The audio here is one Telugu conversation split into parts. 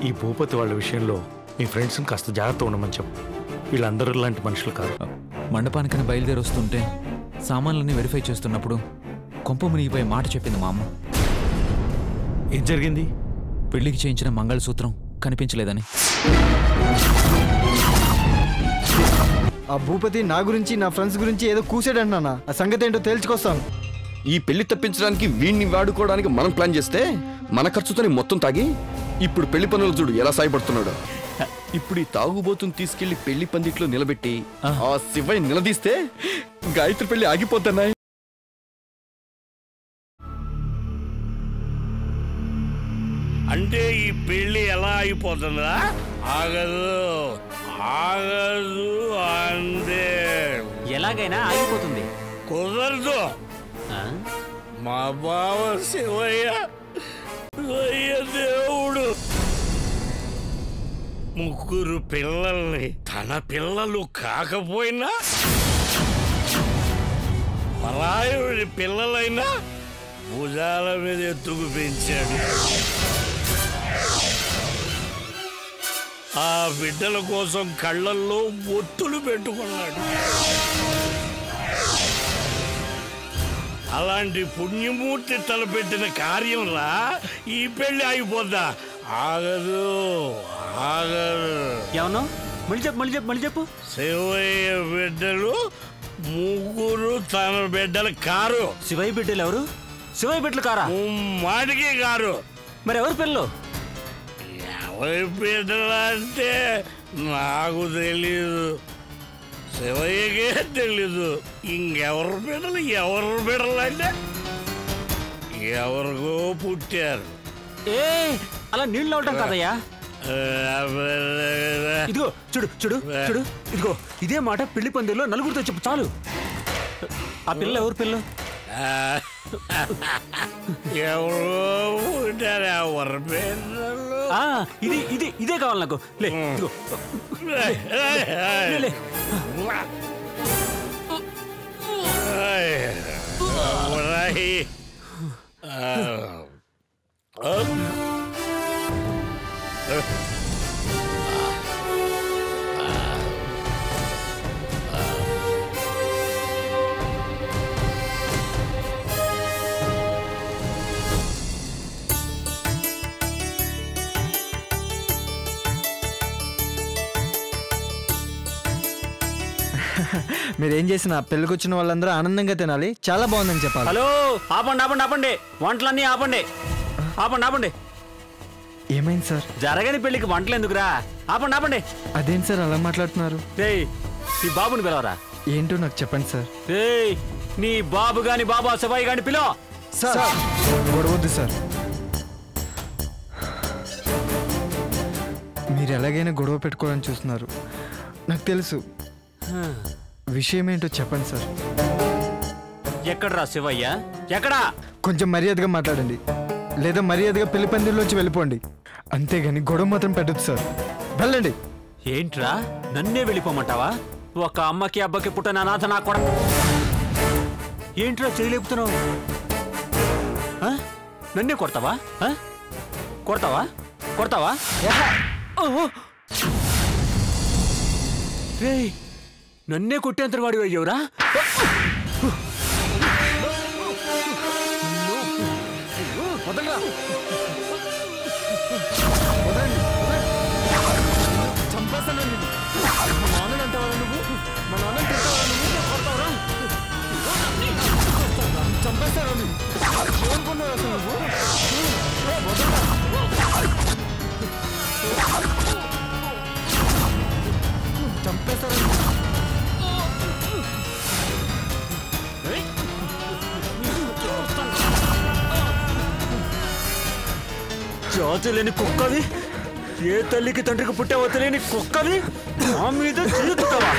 ఈ భూపతి వాళ్ళ విషయంలో మీ ఫ్రెండ్స్ని కాస్త జాగ్రత్త ఉండమని చెప్పు. వీళ్ళందరూ లాంటి మనుషులు కాదు. మండపానికని బయలుదేరి వస్తుంటే సామాన్లన్నీ వెరిఫై చేస్తున్నప్పుడు కొంప మునిగిపోయే మాట చెప్పింది మా అమ్మ. ఏం జరిగింది? పెళ్లికి చేయించిన మంగళసూత్రం కనిపించలేదని. ఆ భూపతి నా గురించి నా ఫ్రెండ్స్ గురించి ఏదో కూసాడంటున్నా. ఆ సంగతి ఏంటో తేల్చుకొస్తాను. ఈ పెళ్లి తప్పించడానికి వీడిని వాడుకోవడానికి మనం ప్లాన్ చేస్తే మన ఖర్చుతోని మొత్తం తాగి ఇప్పుడు పెళ్లి పనులు చూడు ఎలా సాయపడుతున్నాడు. ఇప్పుడు ఈ తాగుబోతుని తీసుకెళ్లి పెళ్లి పందిట్లో నిలబెట్టి ఆ శివయ్య నిలదీస్తే గాయత్రి పెళ్లి ఆగిపోతున్నాయి. అంటే ఈ పెళ్లి ఎలా అయిపోతుందా? ఆగదు ఆగదు అంటే ఎలాగైనా ఆగిపోతుంది. కుదరదు. మా బావ శివయ్య దేవుడు ముగ్గురు పిల్లల్ని తన పిల్లలు కాకపోయినా పరాయుడి పిల్లలైనా భుజాల మీద ఎత్తుకు పెంచాడు. ఆ బిడ్డల కోసం కళ్ళల్లో ఒత్తులు పెట్టుకున్నాడు. అలాంటి పుణ్యమూర్తి తలపెట్టిన కార్యంరా ఈ పెళ్లి అయిపోద్దా? ఆగదు ఆగదు. ఏమన్నా మళ్ళీ చెప్పు. శివయ్య బిడ్డలు ముగ్గురు తన బిడ్డలు కారు. శివయ్య బిడ్డలు ఎవరు? శివయ్య బిడ్డలు కారా? మాటికి కారు. మరి ఎవరు పిల్లలు? ఎవరి బిడ్డలు అంటే నాకు తెలీదు, శివయ్యకే తెలీదు. ఇంకెవరు బిడ్డలు అంటే ఎవరికో పుట్టారు. అలా నీళ్ళు అవటం కదయ్యా. ఇదిగో చూడు చూడు చూడు, ఇదిగో ఇదే మాట పెళ్లి పందిలో నలుగురితో చెప్పు చాలు. ఆ పిల్ల ఎవరు పిల్ల? ఎవరో పుట్టారు. ఎవరు పిల్లలు? ఇది ఇది ఇదే కావాలి నాకు. లే ఇదిగో. మీరేం చేసినా పెళ్ళికి వచ్చిన వాళ్ళందరూ ఆనందంగా తినాలి. చాలా బాగుందని చెప్పాలి. హలో, ఆపండి వంటలన్నీ ఆపండి. ఏమైంది సార్? జరగని పెళ్లికి వంటలు ఎందుకురా? ఆపండి. అదేంటి సార్ అలా మాట్లాడుతున్నారు? నీ బాబుని పిలవరా. ఏంటో నాకు చెప్పండి సార్. నీ బాబు గాని బాబా శివయ్య గాని పిలో. Sir గొడవద్దు sir. మీరు ఎలాగైనా గొడవ పెట్టుకోవాలని చూస్తున్నారు, నాకు తెలుసు. విషయం ఏంటో చెప్పండి సార్. ఎక్కడరా శివయ్య? ఎక్కడా? కొంచెం మర్యాదగా మాట్లాడండి, లేదా మర్యాదగా పెళ్లి పందిర్లోంచి వెళ్ళిపోండి. అంతేగాని గొడవ మాత్రం పెట్టదు సార్. వెళ్ళండి. ఏంట్రా నన్నే వెళ్ళిపోమంటావా? ఒక అమ్మకి అబ్బకి పుట్టిన అనాథ నా కొడ. ఏంట్రా చేయలేపుతున్నావు? నన్నే కొడతావా? కొడతావా? రేయ్, నన్నే కొట్టేంత వాడి అయ్యవరా? జాతి లేని కుక్కవి, ఏ తల్లికి తండ్రికి పుట్టావో తెలియని కుక్కవి నా మీద తిరుగుతావా?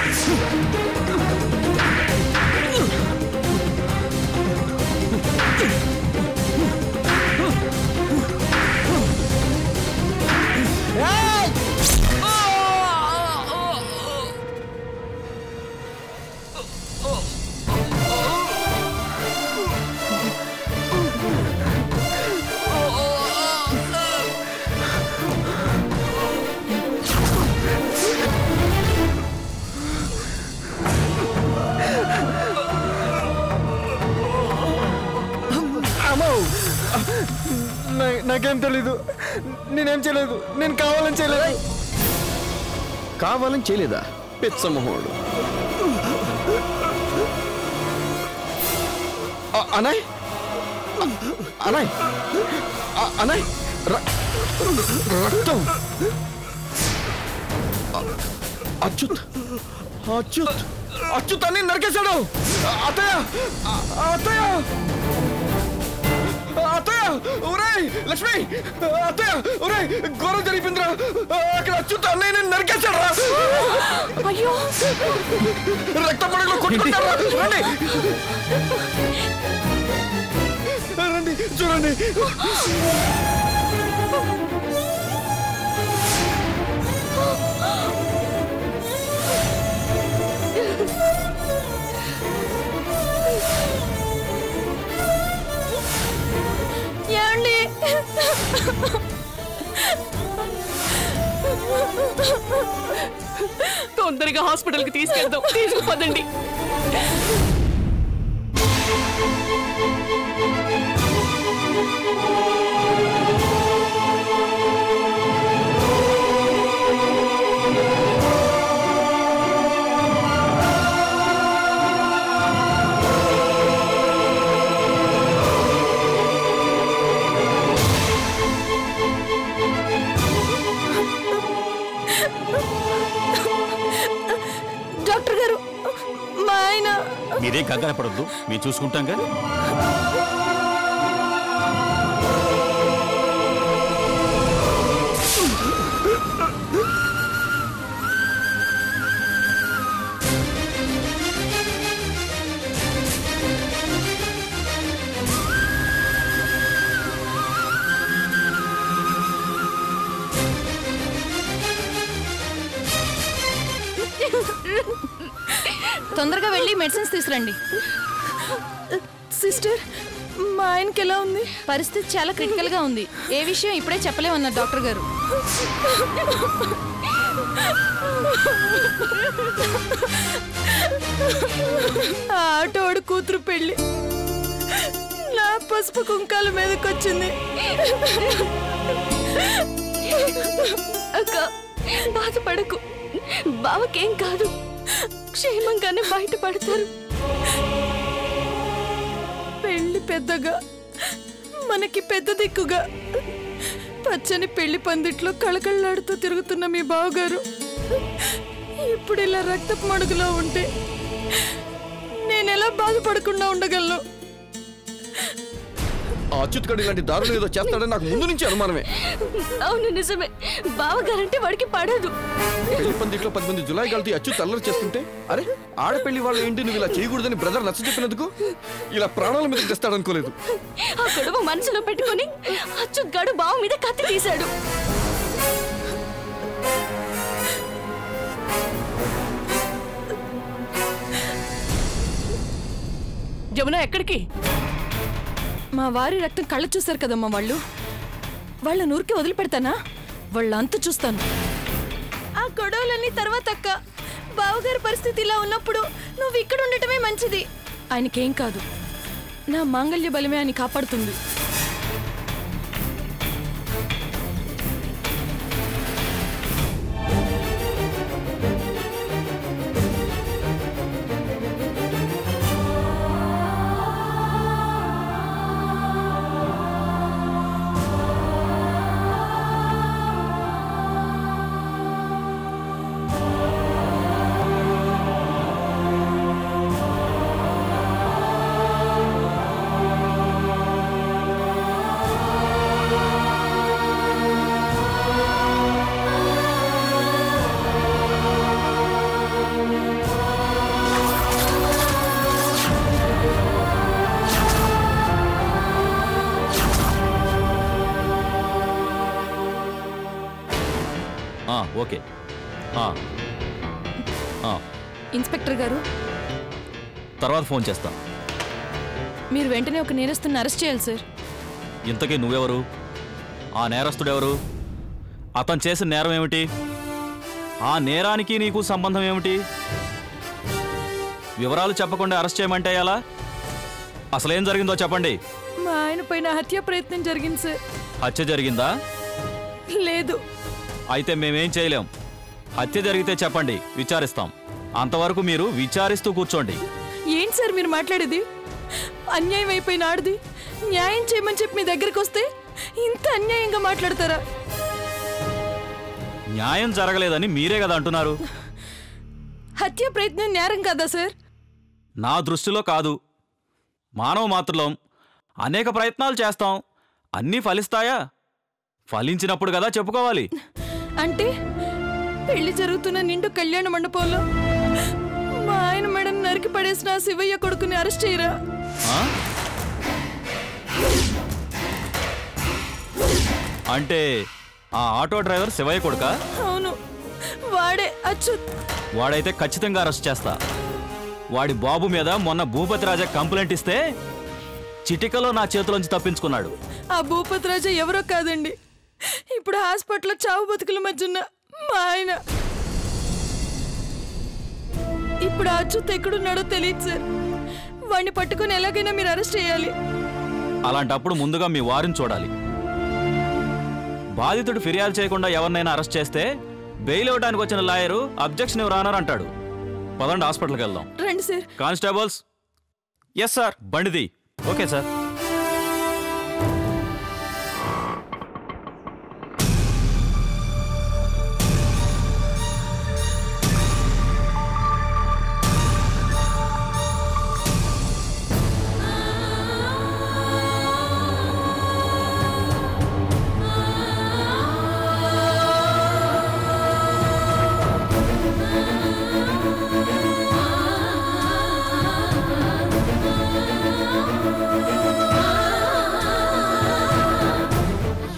నాకేం తెలీదు. నేనేం చేయలేదు. నేను కావాలని చేయలేదు. కావాలని చేయలేదా? పెచ్చమోహోడు. అనాయ్ అనాయ్ అనాయ్ రక్తం. అచ్యుత్ అచ్యుత్ అచ్యుత్ అని నరికేశాడు. అత్తయ్య అత్తయ్య అత్తయ్య ఒరేయ్ లక్ష్మి అత్తయ్య ఒరేయ్ ఘోరం జరిపిందిరా. అక్కడ అచ్యుత్ అన్నయ్య నరికేశాడు రా. అయ్యో రక్త పడగలో కొట్టుకుంటారా. రండి రండి చూడండి. ఏమండి తొందరగా హాస్పిటల్కి తీసుకెళ్దాం. తీసుకుపోదండి. డాక్టర్ గారు మా ఆయన. మీరేం కంగారు పడొద్దు, మేము చూసుకుంటాం కదా. తొందరగా వెళ్ళి మెడిసిన్స్ తీసురండి. సిస్టర్ మా ఆయనకి ఎలా ఉంది? పరిస్థితి చాలా క్రిటికల్ గా ఉంది. ఏ విషయం ఇప్పుడే చెప్పలేమన్నారు డాక్టర్ గారు. ఆటోడు కూతురు పెళ్లి నా పసుపు కుంకాల మీదకి వచ్చింది. అక్క బాధపడకు, బావకేం కాదు, క్షేమంగానే బయటపడతారు. పెళ్లి పెద్దగా, మనకి పెద్ద దిక్కుగా పచ్చని పెళ్లి పందిట్లో కళకళలాడుతూ తిరుగుతున్న మీ బావగారు ఇప్పుడు ఇలా రక్తపు మడుగులో ఉంటే నేనెలా బాధపడకుండా ఉండగలను? అచ్యుత్ గడి ఇలాంటి దారులు ఏదో చేస్తాడని నాకు ముందు నుంచి అనుమానమే. అవును నిజమే, బావగారంటే వాడికి పడదు. పెళ్లి పందిట్లో 10 మంది జులాయి గాలితో అచ్యుత్ అల్లరి చేస్తుంటే, అరే ఆడపెళ్లి వాళ్ళు ఏంటి నువ్వు ఇలా చేయకూడదని బ్రదర్ నచ్చ చెప్పినందుకు ఇలా ప్రాణాల మీద తెస్తాడనుకోలేదు. ఆ గొడవ మనసులో పెట్టుకుని అచ్యుత్ గడు బావ మీద కత్తి తీశాడు. జమున ఎక్కడికి? మా వారి రక్తం కళ్ళ చూశారు కదమ్మా వాళ్ళు. వాళ్ళ నూరికి వదిలిపెడతానా? వాళ్ళంతా చూస్తాను. ఆ గొడవలన్నీ తర్వాత అక్క. బావగారి పరిస్థితి ఇలా ఉన్నప్పుడు నువ్వు ఇక్కడ ఉండటమే మంచిది. ఆయనకేం కాదు, నా మాంగళ్య బలమే ఆయన కాపాడుతుంది. ఓకే. ఇన్స్పెక్టర్ గారు, తర్వాత ఫోన్ చేస్తా. మీరు వెంటనే ఒక నేరస్తుని అరెస్ట్ చేయాలి సార్. ఇంతకీ నువ్వెవరు? ఆ నేరస్తుడెవరు? అతను చేసిన నేరం ఏమిటి? ఆ నేరానికి నీకు సంబంధం ఏమిటి? వివరాలు చెప్పకుండా అరెస్ట్ చేయమంటే ఎలా? అసలేం జరిగిందో చెప్పండి. మా ఆయన పైన హత్యా ప్రయత్నం జరిగింది సార్. హత్య జరిగిందా? లేదు. అయితే మేమేం చేయలేం. హత్య జరిగితే చెప్పండి, విచారిస్తాం. అంతవరకు మీరు విచారిస్తూ కూర్చోండి. ఏంటి సార్ మీరు మాట్లాడేది? అన్యాయం అయిపోయిన ఆడది న్యాయం చేయమని చెప్పి మీ దగ్గరికి వస్తే ఇంత అన్యాయంగా మాట్లాడతారా? న్యాయం జరగలేదని మీరే కదా అంటున్నారు. హత్య ప్రయత్నం నేరం కదా సార్? నా దృష్టిలో కాదు. మానవ మాత్రలం అనేక ప్రయత్నాలు చేస్తాం, అన్నీ ఫలిస్తాయా? ఫలించినప్పుడు కదా చెప్పుకోవాలి. అంటే పెళ్లి జరుగుతున్న నిండు కళ్యాణ మండపంలో మా ఆయన మెడను నరికి పడేసిన శివయ్య కొడుకుని అరెస్ట్ చేయరా? అంటే ఆ ఆటో డ్రైవర్ శివయ్య కొడుకా? అవును, వాడే అచ్యుత్. వాడైతే ఖచ్చితంగా అరెస్ట్ చేస్తా. వాడి బాబు మీద మొన్న భూపతి రాజా కంప్లైంట్ ఇస్తే చిటికలో నా చేతిలోంచి తప్పించుకున్నాడు. ఆ భూపతి రాజా ఎవరో కాదండి, ఇప్పుడు హాస్పిటల్లో చావు బతుకుల మధ్య ఉన్న మా ఆయన. ఇప్పుడు అచ్యుత్ ఎక్కడున్నాడో తెలియదు సార్. వాడిని పట్టుకుని ఎలాగైనా మీరు అరెస్ట్ చేయాలి. అలాంటప్పుడు ముందుగా మీ వారిని చూడాలి. బాధితుడు ఫిర్యాదు చేయకుండా ఎవరినైనా అరెస్ట్ చేస్తే బెయిల్ ఇవ్వడానికి వచ్చిన లాయరు అబ్జెక్షన్ ఎవరన్నారు అంటాడు. పదండి, హాస్పిటల్కి వెళ్దాం. రండి సార్. కానిస్టేబుల్స్. Yes sir. బండిది. Okay sir.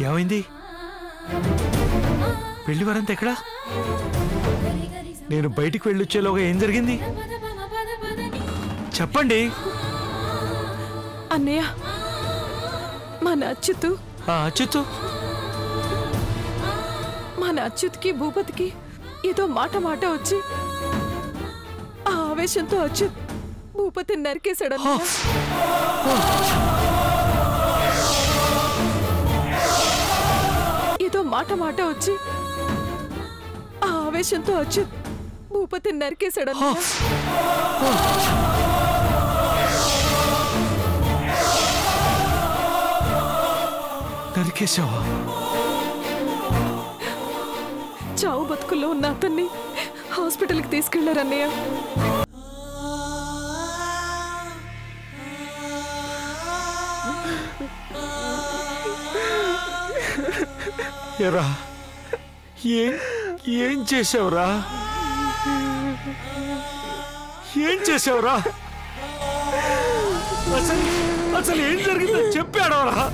ఏమైంది? పెళ్లి వారంతా ఎక్కడా? నేను బయటికి వెళ్ళొచ్చేలోగా ఏం జరిగింది చెప్పండి. అన్నయ్య, మన అచ్యుత్ మన అచ్యుత్కి భూపతికి ఏదో మాట వచ్చి ఆ ఆవేశంతో అచ్యుత్ భూపతిని నరికేశాడు. ఏదో మాట వచ్చి ఆ ఆవేశంతో అచ్యుత్ భూపతిని నరికేశాడు. నరికేశావా? చావు బతుకుల్లో ఉన్న అతన్ని హాస్పిటల్కి తీసుకెళ్లారన్నయ్య. ఎరా, ఏం చేసావురా? ఏం చేసావురా? అసలు ఏం జరిగిందో చెప్పాడవరా?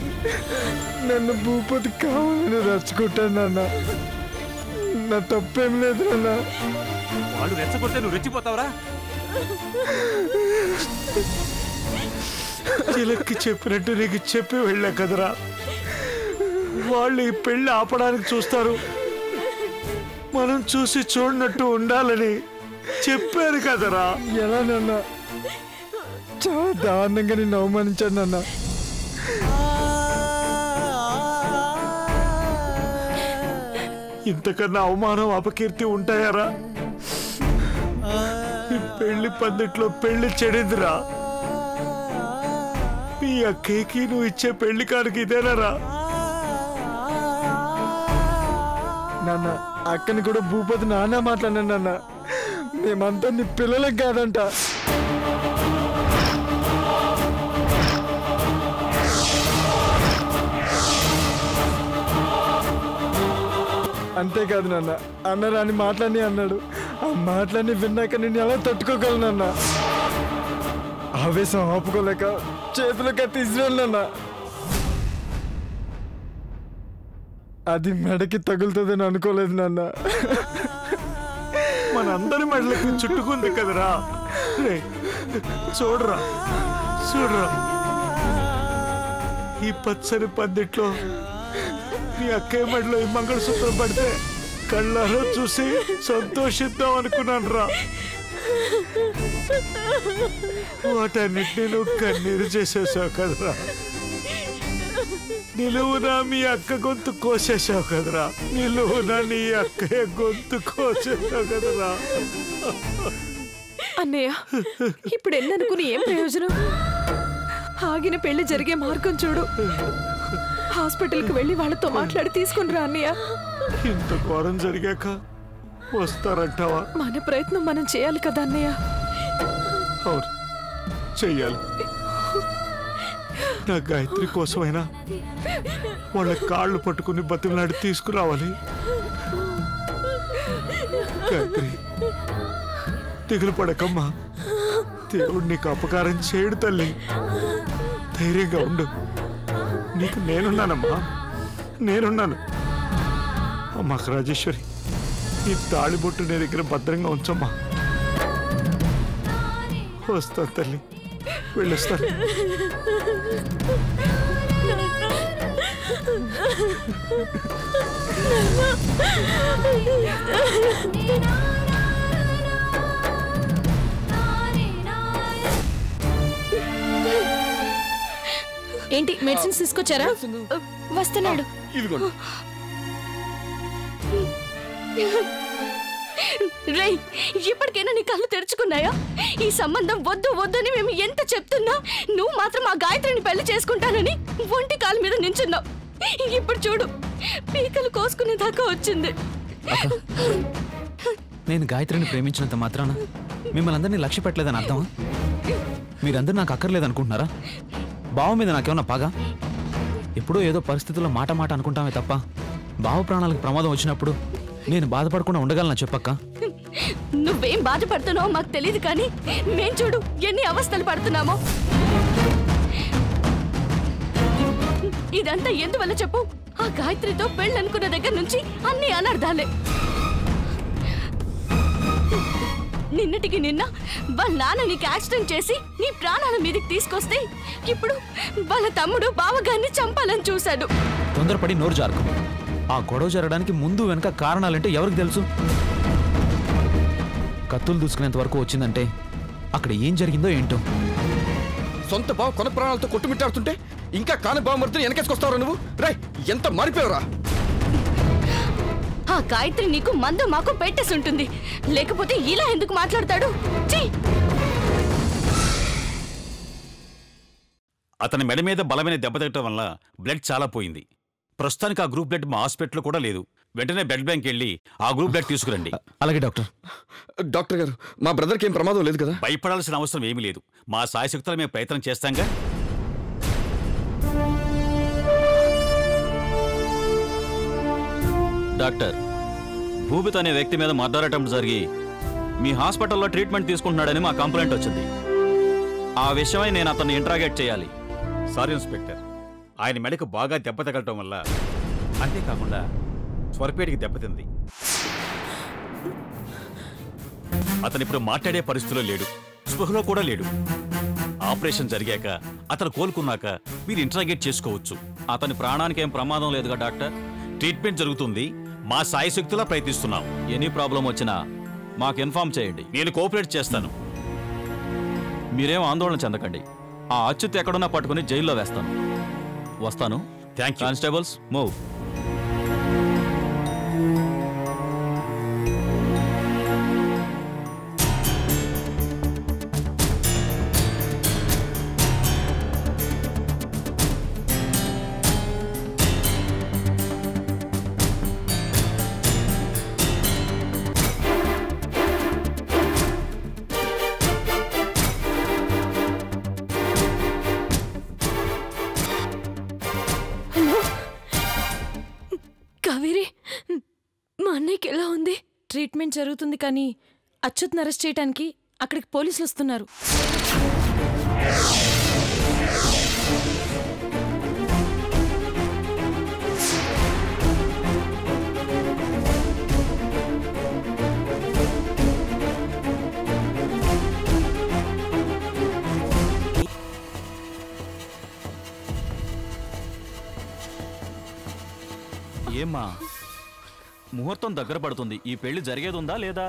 నన్ను భూపతి కావాలని రచ్చుకుంటాను నాన్న. నా తప్పేం లేదు నాన్న. వాడు రెచ్చగొడితే నువ్వు రెచ్చిపోతావురా? చిలక్కి చెప్పినట్టు నీకు చెప్పి వెళ్ళా కదరా. వాళ్ళు ఈ పెళ్లి ఆపడానికి చూస్తారు, మనం చూసి చూడనట్టు ఉండాలని చెప్పారు కదరా. ఎలా నాన్న? చాలా దారుణంగా నిన్ను అవమానించాను నాన్న. ఇంతకన్నా అవమానం అపకీర్తి ఉంటాయారా? ఈ పెళ్లి పందిట్లో పెళ్లి చెడిందిరా. మీ అక్కయ్యకి నువ్వు ఇచ్చే పెళ్లి కాడికి ఇదేనరా? నాన్న, అక్కని కూడా భూపతి నాన్న మాట్లాడినా నాన్న. మేమంతా నీ పిల్లలకు కాదంట. అంతేకాదు నాన్న, అన్నరాని మాటలన్నీ అన్నాడు. ఆ మాటలన్నీ విన్నాక నేను ఎలా తట్టుకోగలనన్నా? ఆవేశం ఆపుకోలేక చేతులకి తీసిరాలన్నా. అది మెడకి తగులుతుందని అనుకోలేదు నాన్న. మనందరి మెడలకి చుట్టుకుంది కదరా. చూడరా, ఈ పచ్చని పందిట్లో మీ అక్కయ్య మెడలో ఈ మంగళసూత్రం పడితే కళ్ళలో చూసి సంతోషిద్దాం అనుకున్నాను రా. వాటన్నిటినీ నువ్వు కన్నీరు చేసేసావు కదరా. నిలువునా మీ అక్క గొంతు కోసేసావు కదరా, నిలువునా నీ అక్క గొంతు కోసేసావు కదరా. అన్నయ్య ఇప్పుడు ఎన్ననుకుని ఏం ప్రయోజనం? ఆగిన పెళ్లి జరిగే మార్గం చూడు. హాస్పిటల్కి వెళ్ళి వాళ్ళతో మాట్లాడి తీసుకుని రా అన్నయ్య. ఇంత ఘోరం జరిగాక వస్తారంటావా? మన ప్రయత్నం మనం చేయాలి కదా అన్నయ్య. అవును చెయ్యాలి. నా గాయత్రి కోసమైనా వాళ్ళ కాళ్ళు పట్టుకుని బతిమలాడి తీసుకురావాలి. గాయత్రి దిగులు పడకమ్మా, దేవుడు నీకు అపకారం చేయడు తల్లి. ధైర్యంగా ఉండు, నీకు నేనున్నానమ్మా, నేనున్నాను. అమ్మా రాజేశ్వరి, ఈ తాళిబొట్టు నీ దగ్గర భద్రంగా ఉంచమ్మా. వస్తాను తల్లి, వెళ్ళొస్తాను. ఏంటి మెడిసిన్స్ తీసుకొచ్చారా? వస్తున్నాడు. ఇదిగోండి. రేయ్, ఇప్పటికైనా నీ కళ్ళు తెరుచుకున్నాయా? ఈ సంబంధం వద్దు వద్దని మేము ఎంత చెప్తున్నా నువ్వు మాత్రం ఆ గాయత్రిని పెళ్లి చేసుకుంటానని ఒంటి కాలు మీద నించున్నావు. ఇప్పుడు చూడు, పీకలు కోసుకునే దాకా వచ్చింది. నేను గాయత్రిని ప్రేమించినంత మాత్రాన మిమ్మల్ని అందరినీ లక్ష్య పెట్టలేదని అర్థమా? మీరందరూ నాకు అక్కర్లేదనుకుంటున్నారా? బావ మీద నాకేమన్నా పగ? ఎప్పుడో ఏదో పరిస్థితుల్లో మాట అనుకుంటామే తప్ప బావ ప్రాణాలకు ప్రమాదం వచ్చినప్పుడు నేను బాధపడకుండా ఉండగలనా చెప్పక్క? నువ్వేం బాధపడుతున్నావో మాకు తెలియదు, కానీ మేం చూడు ఎన్ని అవస్థలు పడుతున్నామో. ఇదంతా ఎందువల్ల చెప్పు? ఆ గాయత్రితో పెళ్ళనుకున్న దగ్గర నుంచి అన్ని అనర్థాలే. నిన్నటికి నిన్న వాళ్ళ నాన్న నీకు యాక్సిడెంట్ చేసి నీ ప్రాణాల మీదకి తీసుకొస్తే ఇప్పుడు వాళ్ళ తమ్ముడు బావగారిని చంపాలని చూశాడు. తొందరపడి నోరు జారుకు. ఆ గొడవ జరగడానికి ముందు వెనక కారణాలంటే ఎవరికి తెలుసు? కత్తులు దూసుకునేంత వరకు వచ్చిందంటే అక్కడ ఏం జరిగిందో ఏంటో. సొంత బావ కొన ప్రాణాలతో కొట్టుమిట్టాడుతుంటే ఇంకా కాని బావమర్తిని వెనకేసుకొస్తావు నువ్వు. రేయ్, ఎంత మారిపోయావురా! ఆ గాయత్రి నీకు మందు మాకు పెట్టేసి ఉంటుంది, లేకపోతే ఇలా ఎందుకు మాట్లాడతాడు? అతని మెడ మీద బలమైన దెబ్బ తగ్గటం వల్ల బ్లడ్ చాలా పోయింది. ప్రస్తుతానికి ఆ గ్రూప్ బ్లడ్ మా హాస్పిటల్లో కూడా లేదు. వెంటనే బ్లడ్ బ్యాంక్ వెళ్ళి ఆ గ్రూప్ బ్లడ్ తీసుకురండి. అలాగే డాక్టర్. డాక్టర్ గారు, మా బ్రదర్కి ఏం ప్రమాదం లేదు కదా? భయపడాల్సిన అవసరం ఏమీ లేదు. మా సాయశక్తులు మేము ప్రయత్నం చేస్తాంగా. డాక్టర్, భూపిత్ అనే వ్యక్తి మీద మర్డర్ అటెంప్ట్ జరిగి మీ హాస్పిటల్లో ట్రీట్మెంట్ తీసుకుంటున్నాడని మా కంప్లైంట్ వచ్చింది. ఆ విషయమై నేను అతన్ని ఇంట్రాగేట్ చేయాలి. సారీ ఇన్స్పెక్టర్, ఆయన మెడకు బాగా దెబ్బ తగలటం వల్ల, అంతేకాకుండా స్వరపేటికి దెబ్బతింది. అతను ఇప్పుడు మాట్లాడే పరిస్థితిలో లేడు, స్పృహలో కూడా లేడు. ఆపరేషన్ జరిగాక అతను కోలుకున్నాక మీరు ఇంట్రాగేట్ చేసుకోవచ్చు. అతని ప్రాణానికి ఏం ప్రమాదం లేదుగా డాక్టర్? ట్రీట్మెంట్ జరుగుతుంది, మా సాయశక్తులా ప్రయత్నిస్తున్నాం. ఎనీ ప్రాబ్లం వచ్చినా మాకు ఇన్ఫార్మ్ చేయండి, నేను కోఆపరేట్ చేస్తాను. మీరేం ఆందోళన చెందకండి. ఆ అచ్యుత్ ఎక్కడున్నా పట్టుకుని జైల్లో వేస్తాను. వస్తాను. Thank you. Constables, move. Kaveri, మా అన్నయ్యకి ఎలా ఉంది? ట్రీట్మెంట్ జరుగుతుంది, కానీ అచ్యుత్ని అరెస్ట్ చేయడానికి అక్కడికి పోలీసులు వస్తున్నారు. ఏమ్మా, ముహూర్తం దగ్గర పడుతుంది. ఈ పెళ్లి జరిగేదుందా లేదా?